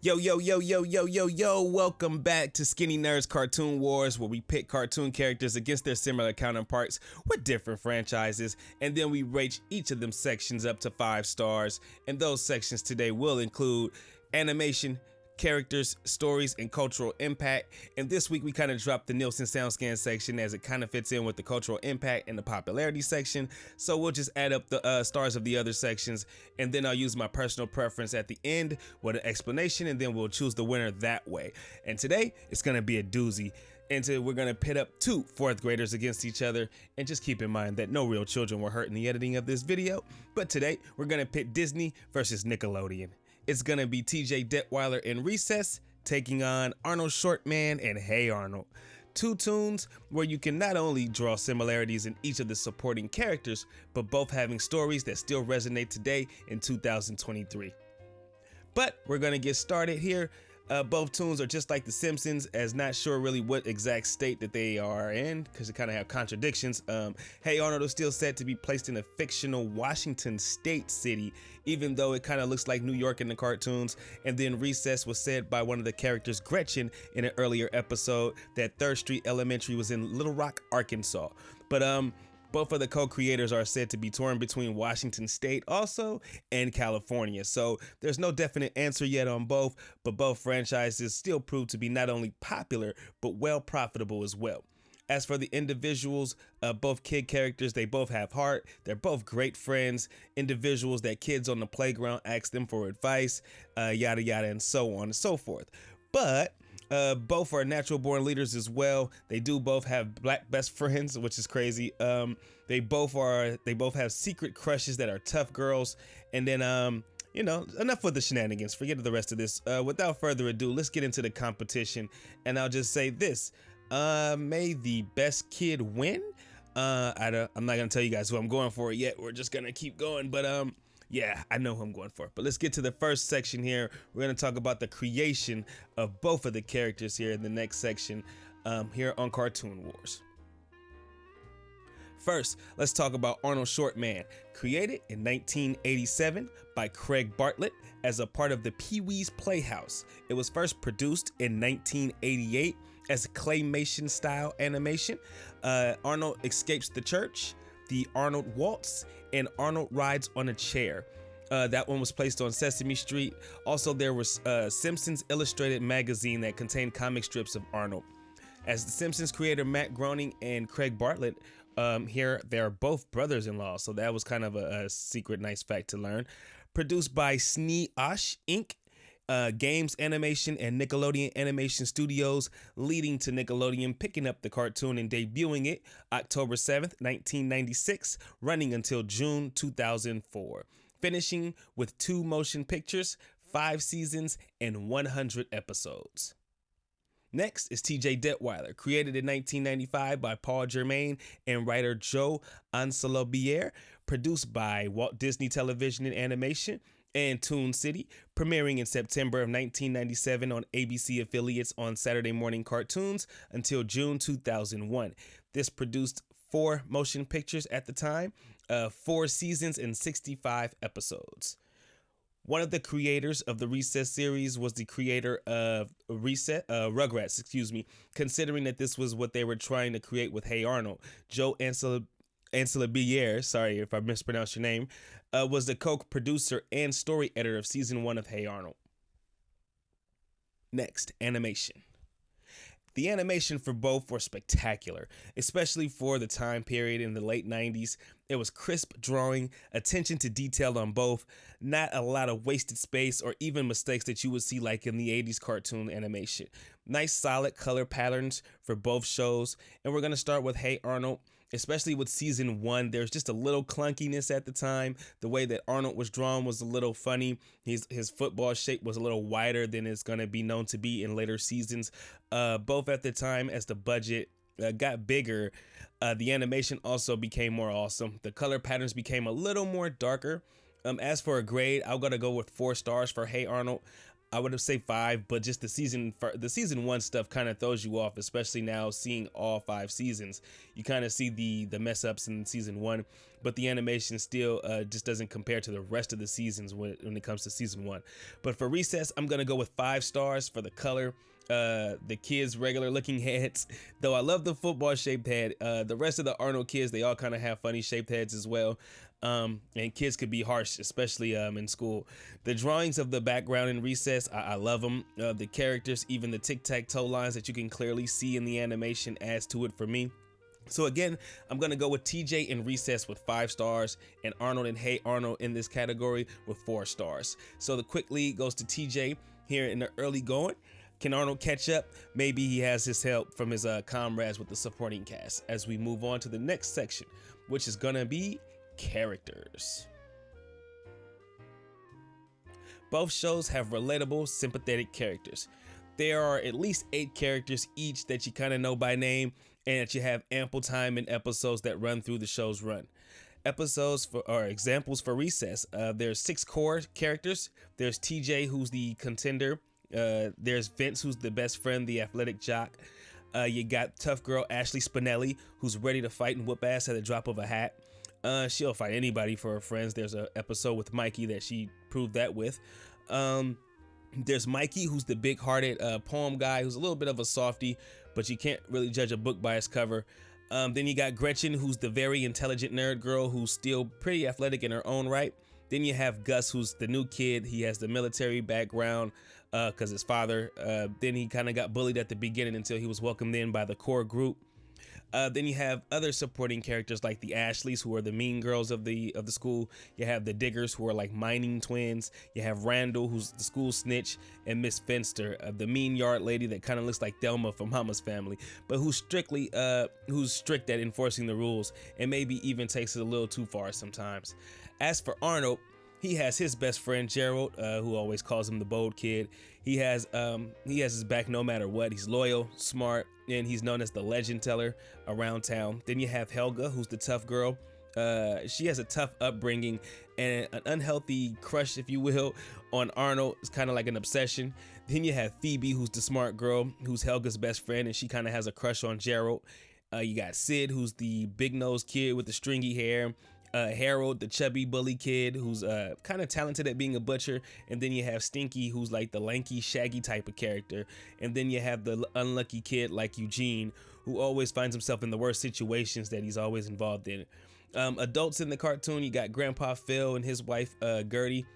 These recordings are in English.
Yo, yo, yo, yo, yo, yo, yo, welcome back to Skinny Nerds Cartoon Wars, where we pit cartoon characters against their similar counterparts with different franchises, and then we rate each of them sections up to 5 stars. And those sections today will include animation, characters, stories, and cultural impact. And this week we kind of dropped the Nielsen SoundScan section as it kind of fits in with the cultural impact and the popularity section. So we'll just add up the stars of the other sections, and then I'll use my personal preference at the end with an explanation, and then we'll choose the winner that way. And today it's gonna be a doozy. And so we're gonna pit up 2 fourth graders against each other, and just keep in mind that no real children were hurt in the editing of this video. But today we're gonna pit Disney versus Nickelodeon. It's gonna be TJ Detweiler in Recess taking on Arnold Shortman and Hey Arnold. 2 tunes where you can not only draw similarities in each of the supporting characters, but both having stories that still resonate today in 2023. But we're gonna get started here. Both tunes are just like The Simpsons, as not sure really what exact state that they are in, because they kind of have contradictions. Hey Arnold is still set to be placed in a fictional Washington state city, even though it kind of looks like New York in the cartoons. And then Recess was said by one of the characters, Gretchen, in an earlier episode that 3rd Street Elementary was in Little Rock, Arkansas. But both of the co-creators are said to be torn between Washington State also and California. So there's no definite answer yet on both, but both franchises still prove to be not only popular, but well profitable as well. As for the individuals, both kid characters, they both have heart. They're both great friends, individuals that kids on the playground ask them for advice, yada yada, and so on and so forth. But both are natural born leaders as well. They do both have black best friends, which is crazy. They both have secret crushes that are tough girls. And then you know, enough with the shenanigans. Forget the rest of this. Without further ado, let's get into the competition. And I'll just say this: may the best kid win. I'm not gonna tell you guys who I'm going for yet. We're just gonna keep going. But yeah, I know who I'm going for. But let's get to the first section here. We're going to talk about the creation of both of the characters here in the next section here on Cartoon Wars. First, let's talk about Arnold Shortman, created in 1987 by Craig Bartlett as a part of the Pee-wee's Playhouse. It was first produced in 1988 as a claymation style animation. Arnold escapes the church, the Arnold Waltz, and Arnold Rides on a Chair. That one was placed on Sesame Street. Also, there was Simpsons Illustrated magazine that contained comic strips of Arnold. As the Simpsons creator Matt Groening and Craig Bartlett, here they are both brothers-in-law, so that was kind of a secret nice fact to learn. Produced by SKNE Inc., Games Animation and Nickelodeon Animation Studios, leading to Nickelodeon picking up the cartoon and debuting it October 7th, 1996, running until June 2004, finishing with 2 motion pictures, 5 seasons, and 100 episodes. Next is TJ Detweiler, created in 1995 by Paul Germain and writer Joe Ansalobier, produced by Walt Disney Television and Animation and Toon City, premiering in September of 1997 on ABC affiliates on Saturday morning cartoons until June 2001. This produced 4 motion pictures at the time, 4 seasons and 65 episodes. One of the creators of the Recess series was the creator of Rugrats, considering that this was what they were trying to create with Hey Arnold. Joe Ansalabier, sorry if I mispronounced your name, was the co-producer and story editor of season 1 of Hey Arnold. Next, animation. The animation for both were spectacular, especially for the time period in the late 90s. It was crisp drawing, attention to detail on both, not a lot of wasted space or even mistakes that you would see like in the 80s cartoon animation. Nice solid color patterns for both shows, and we're going to start with Hey Arnold. Especially with season 1, there's just a little clunkiness at the time. The way that Arnold was drawn was a little funny. His football shape was a little wider than it's going to be known to be in later seasons. Both at the time, as the budget got bigger, the animation also became more awesome. The color patterns became a little more darker. As for a grade, I'm going to go with 4 stars for Hey Arnold. I would have said 5, but just the season 1 stuff kind of throws you off, especially now seeing all 5 seasons. You kind of see the mess ups in season 1. but the animation still just doesn't compare to the rest of the seasons when it comes to season 1. But for Recess, I'm gonna go with 5 stars for the color, the kids' regular looking heads, though I love the football shaped head. The rest of the Arnold kids, they all kind of have funny shaped heads as well. And kids could be harsh, especially in school. The drawings of the background in Recess, I love them. The characters, even the tic-tac-toe lines that you can clearly see in the animation adds to it for me. So again, I'm gonna go with TJ in Recess with 5 stars, and Arnold and Hey Arnold in this category with 4 stars. So the quick lead goes to TJ here in the early going. Can Arnold catch up? Maybe he has his help from his comrades with the supporting cast as we move on to the next section, which is gonna be characters. Both shows have relatable, sympathetic characters. There are at least 8 characters each that you kind of know by name and that you have ample time in episodes that run through the show's run. Episodes for or examples for Recess. There's 6 core characters. There's TJ, who's the contender. There's Vince, who's the best friend, the athletic jock. You got tough girl Ashley Spinelli, who's ready to fight and whoop ass at the drop of a hat. She'll fight anybody for her friends. There's an episode with Mikey that she proved that with. There's Mikey, who's the big-hearted poem guy, who's a little bit of a softie, but you can't really judge a book by its cover. Then you got Gretchen, who's the very intelligent nerd girl who's still pretty athletic in her own right. Then you have Gus, who's the new kid. He has the military background because his father. Then he kind of got bullied at the beginning until he was welcomed in by the core group. Then you have other supporting characters like the Ashleys, who are the mean girls of the school. You have the Diggers, who are like mining twins. You have Randall, who's the school snitch, and Miss Finster, the mean yard lady that kind of looks like Thelma from Mama's Family, but who's strict at enforcing the rules and maybe even takes it a little too far sometimes. As for Arnold, he has his best friend Gerald, who always calls him the bold kid. He has his back no matter what. He's loyal, smart, and he's known as the legend teller around town. Then you have Helga, who's the tough girl. She has a tough upbringing and an unhealthy crush, if you will, on Arnold. It's kind of like an obsession. Then you have Phoebe, who's the smart girl, who's Helga's best friend, and she kind of has a crush on Gerald. You got Sid, who's the big-nosed kid with the stringy hair. Harold, the chubby bully kid who's kind of talented at being a butcher. And then you have Stinky, who's like the lanky, shaggy type of character. And then you have the unlucky kid like Eugene, who always finds himself in the worst situations that he's always involved in. Adults in the cartoon, you got Grandpa Phil and his wife Gertie.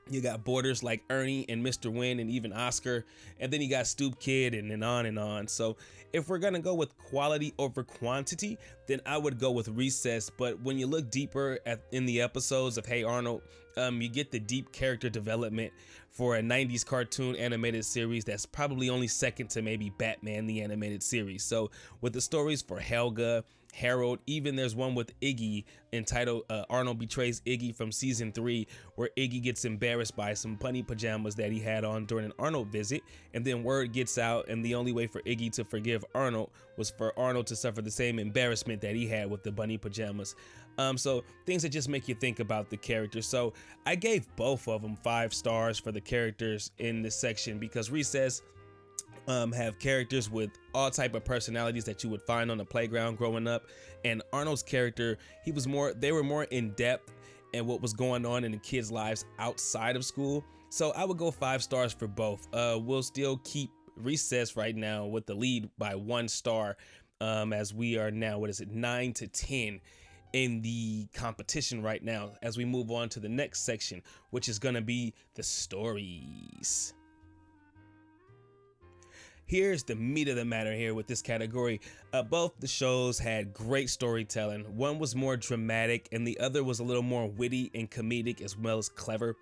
You got boarders like Ernie and Mr. Wynn and even Oscar. And then you got Stoop Kid and on and on. So if we're going to go with quality over quantity, then I would go with Recess. But when you look deeper in the episodes of Hey Arnold, you get the deep character development for a 90s cartoon animated series that's probably only second to maybe Batman the Animated Series. So with the stories for Helga, Harold, even there's one with Iggy entitled Arnold Betrays Iggy from season 3, where Iggy gets embarrassed by some bunny pajamas that he had on during an Arnold visit, and then word gets out, and the only way for Iggy to forgive Arnold was for Arnold to suffer the same embarrassment that he had with the bunny pajamas. So things that just make you think about the characters. So I gave both of them 5 stars for the characters in this section because Recess have characters with all type of personalities that you would find on the playground growing up, and Arnold's character, they were more in depth and what was going on in the kids' lives outside of school. So I would go 5 stars for both. We'll still keep Recess right now with the lead by 1 star, as we are now 9 to 10 in the competition right now, as we move on to the next section, which is going to be the stories. Here's the meat of the matter here with this category. Both the shows had great storytelling. One was more dramatic and the other was a little more witty and comedic as well as clever.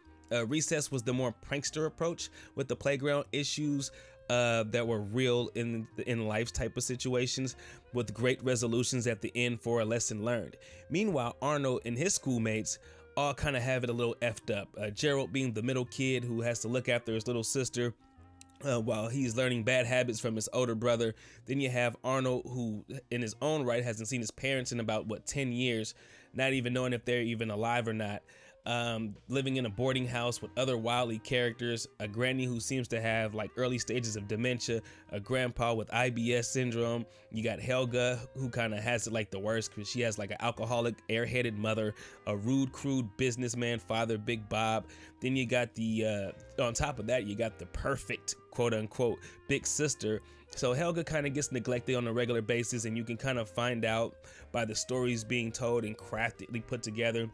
Recess was the more prankster approach with the playground issues that were real in life type of situations with great resolutions at the end for a lesson learned. Meanwhile, Arnold and his schoolmates all kind of have it a little effed up. Gerald being the middle kid who has to look after his little sister while he's learning bad habits from his older brother. Then you have Arnold, who in his own right hasn't seen his parents in about 10 years, not even knowing if they're even alive or not. living in a boarding house with other wildly characters, a granny who seems to have like early stages of dementia, a grandpa with IBS syndrome. You got Helga, who kind of has it like the worst because she has like an alcoholic, airheaded mother, a rude, crude businessman father, Big Bob. Then you got the, on top of that, you got the perfect, quote unquote, big sister. So Helga kind of gets neglected on a regular basis, and you can kind of find out by the stories being told and craftedly put together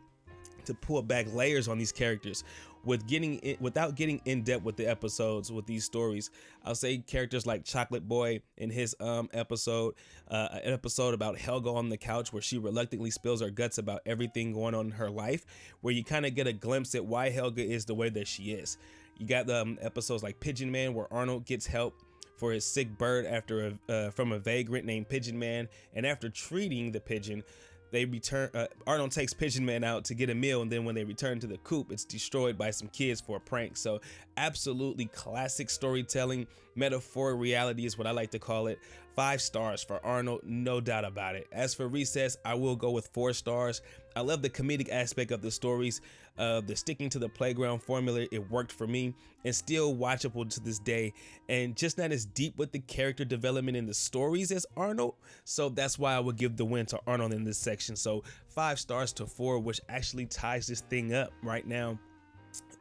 to pull back layers on these characters without getting in depth with the episodes with these stories. I'll say characters like Chocolate Boy in his episode, an episode about Helga on the couch where she reluctantly spills her guts about everything going on in her life, where you kind of get a glimpse at why Helga is the way that she is. You got the episodes like Pigeon Man, where Arnold gets help for his sick bird after from a vagrant named Pigeon Man, and after treating the pigeon, they return. Arnold takes Pigeon Man out to get a meal, and then when they return to the coop, it's destroyed by some kids for a prank. So absolutely classic storytelling, metaphor reality is what I like to call it. 5 stars for Arnold, no doubt about it. As for Recess, I will go with 4 stars. I love the comedic aspect of the stories, the sticking to the playground formula. It worked for me and still watchable to this day, and just not as deep with the character development in the stories as Arnold. So that's why I would give the win to Arnold in this section. So 5 stars to 4, which actually ties this thing up right now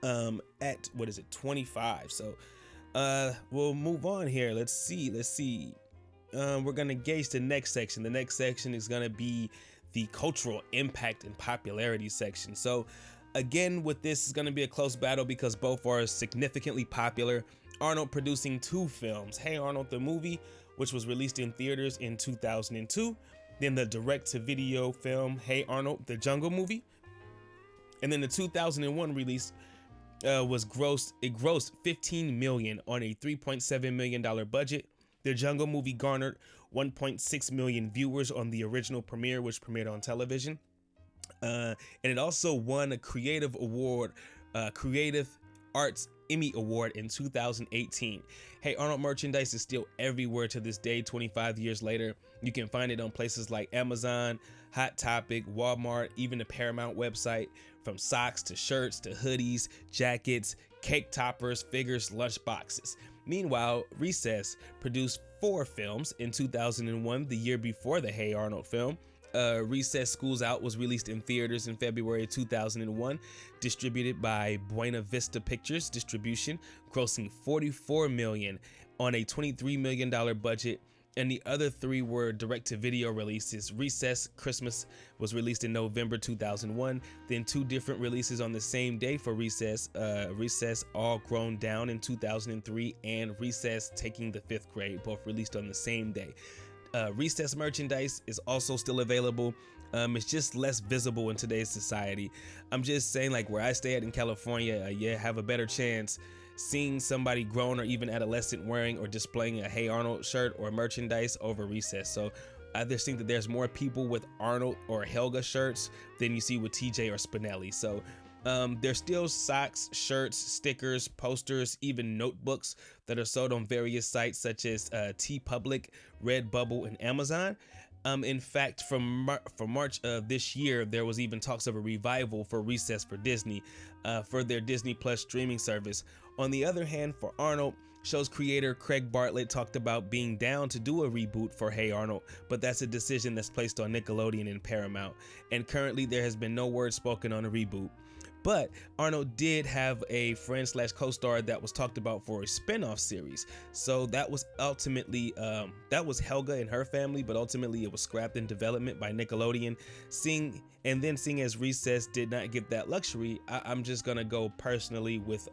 at, what is it, 25. So we'll move on here. Let's see. We're gonna gauge the next section. The next section is gonna be the cultural impact and popularity section. So again, with this is going to be a close battle because both are significantly popular. Arnold producing 2 films, Hey Arnold the movie, which was released in theaters in 2002, then the direct-to-video film Hey Arnold the Jungle Movie, and then the 2001 release grossed 15 million on a $3.7 million budget. The Jungle Movie garnered 1.6 million viewers on the original premiere, which premiered on television. And it also won a Creative Arts Emmy Award in 2018. Hey Arnold merchandise is still everywhere to this day, 25 years later. You can find it on places like Amazon, Hot Topic, Walmart, even the Paramount website. From socks to shirts to hoodies, jackets, cake toppers, figures, lunch boxes. Meanwhile, Recess produced 4 films in 2001, the year before the Hey Arnold film. Recess Schools Out was released in theaters in February 2001, distributed by Buena Vista Pictures Distribution, grossing $44 million on a $23 million budget. And the other 3 were direct-to-video releases. Recess Christmas was released in November 2001, then 2 different releases on the same day for Recess. Recess All Grown Down in 2003 and Recess Taking the 5th Grade, both released on the same day. Recess merchandise is also still available. It's just less visible in today's society. I'm just saying, like where I stay at in California, you have a better chance seeing somebody grown or even adolescent wearing or displaying a Hey Arnold shirt or merchandise over Recess. So I just think that there's more people with Arnold or Helga shirts than you see with TJ or Spinelli. So there's still socks, shirts, stickers, posters, even notebooks that are sold on various sites such as TeePublic, Redbubble, and Amazon. In fact, from March of this year, there was even talks of a revival for Recess for Disney, for their Disney Plus streaming service. On the other hand, for Arnold, show's creator Craig Bartlett talked about being down to do a reboot for Hey Arnold, but that's a decision that's placed on Nickelodeon and Paramount. And currently, there has been no word spoken on a reboot. But Arnold did have a friend / co-star that was talked about for a spin-off series. So that was ultimately, that was Helga and her family, but ultimately it was scrapped in development by Nickelodeon. Seeing as Recess did not get that luxury, I'm just gonna go personally with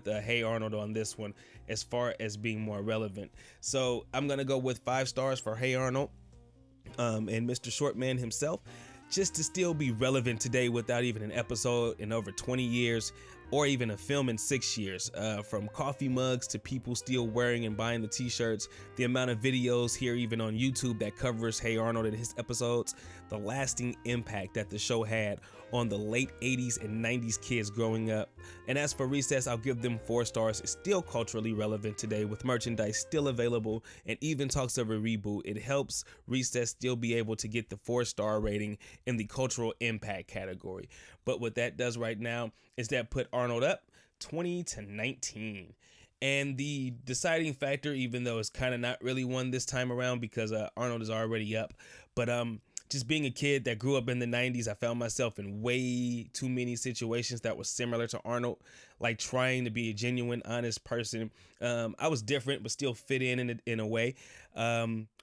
Hey Arnold on this one as far as being more relevant. So I'm gonna go with 5 stars for Hey Arnold and Mr. Shortman himself. Just to still be relevant today without even an episode in over 20 years. or even a film in 6 years. From coffee mugs to people still wearing and buying the t-shirts, the amount of videos here even on YouTube that covers Hey Arnold and his episodes, the lasting impact that the show had on the late 80s and 90s kids growing up. And as for Recess, I'll give them 4 stars. It's still culturally relevant today with merchandise still available and even talks of a reboot. It helps Recess still be able to get the 4-star rating in the cultural impact category. But what that does right now is that put Arnold up 20-19. And the deciding factor, even though it's kind of not really one this time around because Arnold is already up, but just being a kid that grew up in the 90s, I found myself in way too many situations that were similar to Arnold, like trying to be a genuine, honest person. I was different, but still fit in a way.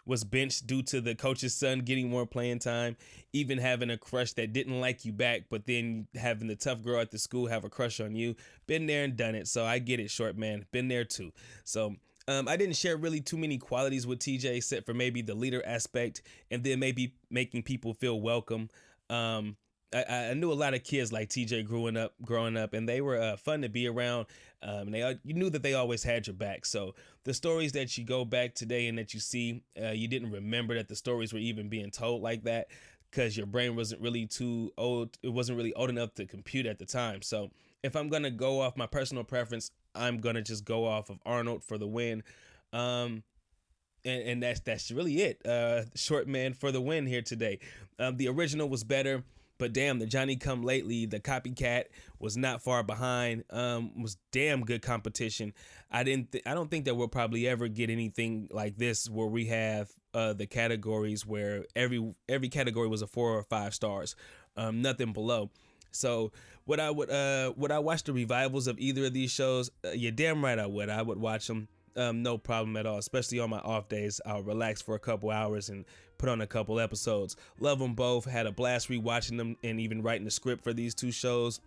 Was benched due to the coach's son getting more playing time, even having a crush that didn't like you back, but then having the tough girl at the school have a crush on you. Been there and done it, so I get it, Shortman. Been there too. So I didn't share really too many qualities with TJ except for maybe the leader aspect and then maybe making people feel welcome. I knew a lot of kids like TJ growing up, and they were fun to be around. You knew that they always had your back. So the stories that you go back today and that you see, you didn't remember that the stories were even being told like that because your brain wasn't really too old. It wasn't really old enough to compute at the time. So if I'm gonna go off my personal preference, I'm gonna just go off of Arnold for the win. And that's really it. Shortman for the win here today. The original was better. But damn, the Johnny Come Lately, the copycat, was not far behind. Was damn good competition. I don't think that we'll probably ever get anything like this where we have the categories where every category was a 4 or 5 stars, nothing below. So would I watch the revivals of either of these shows? You're damn right I would. I would watch them. No problem at all, especially on my off days. I'll relax for a couple hours and put on a couple episodes. Love them both. Had a blast rewatching them and even writing the script for these 2 shows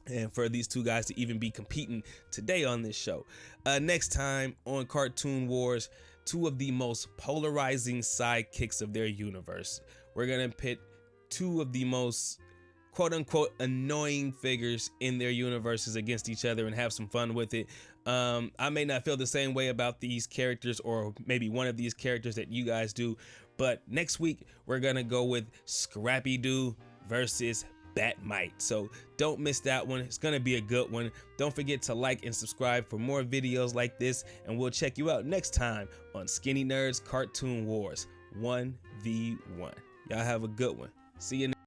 and for these 2 guys to even be competing today on this show. Next time on Cartoon Wars, 2 of the most polarizing sidekicks of their universe. We're gonna pit 2 of the most quote-unquote annoying figures in their universes against each other and have some fun with it. I may not feel the same way about these characters or maybe one of these characters that you guys do, but next week we're gonna go with Scrappy Doo versus Batmite. So don't miss that one. It's gonna be a good one. Don't forget to like and subscribe for more videos like this, and we'll check you out next time on Skinny Nerds Cartoon Wars 1v1. Y'all have a good one. See you next